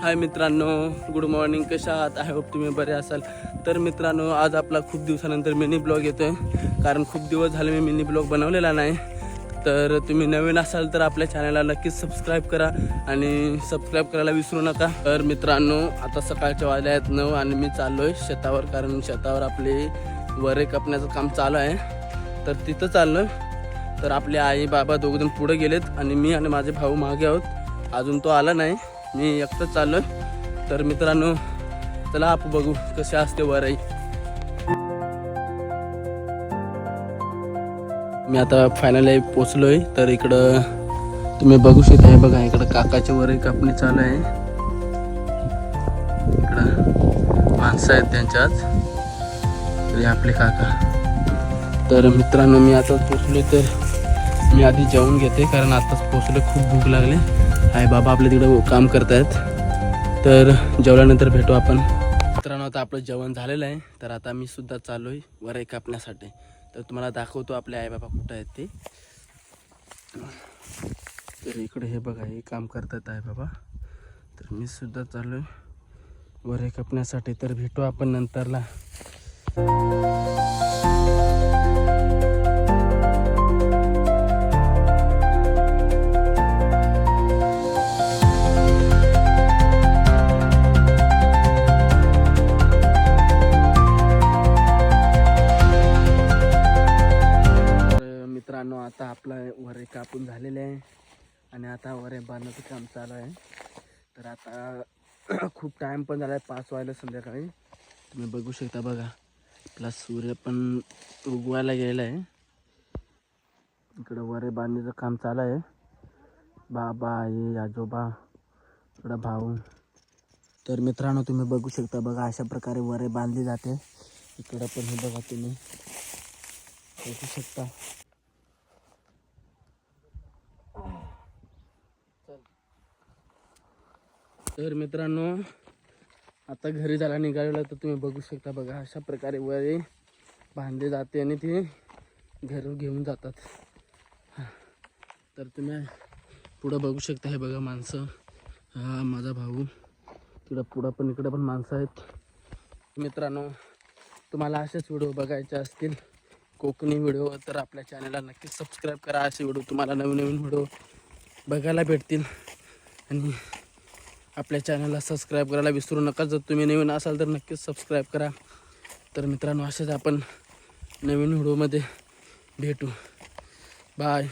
हाय मित्रांनो, good morning. कशा आहात? आय होप तुम्ही बरे असाल. तर मित्रांनो, आज आपला खूप दिवसानंतर मिनी ब्लॉग येतोय, कारण खूप दिवस झाले मी मिनी ब्लॉग बनवलेला नाही. तर तुम्ही नवीन असाल तर आपल्या चॅनलला नक्कीच सबस्क्राईब करा आणि सबस्क्राईब करायला विसरू नका. तर मित्रांनो, आता सकाळच्या वाजल्या आहेत 9 आणि मी चाललो आहे शेतावर, कारण शेतावर आपले वरे कापण्याचं काम चालू आहे. तर तिथं चाललो. तर आपले आई बाबा दोघंजण पुढे गेलेत आणि मी आणि माझे भाऊ मागे आहोत. अजून तो आला नाही, मी एकटंच चाललोय. तर मित्रांनो, चला आपण बघू कसे असते वरई. मी आता फायनली पोचलोय. तर इकडं तुम्ही बघू शकता, हे बघा इकडं काकाची वरई कापणी चालू आहे. इकडं माणसं आहेत त्यांच्यात, तरी आपले काका. तर मित्रांनो, मी आता पोचलोय. तर मी आधी जेवून घेते, कारण आताच पोचलो, खूप भूक लागली. आई बाबा आपल्या तिकडे काम करतायत. तर जेवल्यानंतर भेटू आपण. मित्रांनो, आता आपलं जेवण झालेलं आहे. तर आता मी सुद्धा चाललोय वरई कापण्यासाठी. तर तुम्हाला दाखवतो आपले आई बाबा कुठं आहेत ते. तर इकडे हे बघा, हे काम करतात आई बाबा. तर मी सुद्धा चाललोय वरई कापण्यासाठी. तर भेटू आपण नंतरला. मित्रांनो, आता आपला वरे कापून झालेले आहे आणि आता वरे बांधण्याचं काम चालू आहे. तर आता खूप टाईम पण झाला आहे, 5 वाजले संध्याकाळी. तुम्ही बघू शकता, बघा आपला सूर्य पण उगवायला गेलेला आहे. इकडं वरे बांधण्याचं काम चालू आहे. बाबा, आई, आजोबा, इकडं भाऊ. तर मित्रांनो, तुम्ही बघू शकता, बघा अशा प्रकारे वरे बांधली जाते. इकडं पण हे बघा, तुम्ही बघू शकता. तर मित्रांनो, आता घरी जायला निघालेलं. तर तुम्ही बघू शकता, बघा अशा प्रकारे वरे बांधले जाते आणि ते घरून घेऊन जातात. तर तुम्ही पुढं बघू शकता, हे बघा माणसं. हा माझा भाऊ. तिकडं पुढं पण, इकडं पण माणसं आहेत. मित्रांनो, तुम्हाला असेच व्हिडिओ बघायचे असतील, कोकणी व्हिडिओ, तर आपल्या चॅनलला नक्कीच सबस्क्राईब करा. असे व्हिडिओ तुम्हाला नवीन नवीन व्हिडिओ बघायला भेटतील. आणि आपल्या चॅनलला सबस्क्राईब करायला विसरू नका. जर तुम्ही नवीन असाल तर नक्कीच सबस्क्राईब करा. तर मित्रांनो, असेच आपण नवीन व्हिडिओमध्ये भेटू. बाय.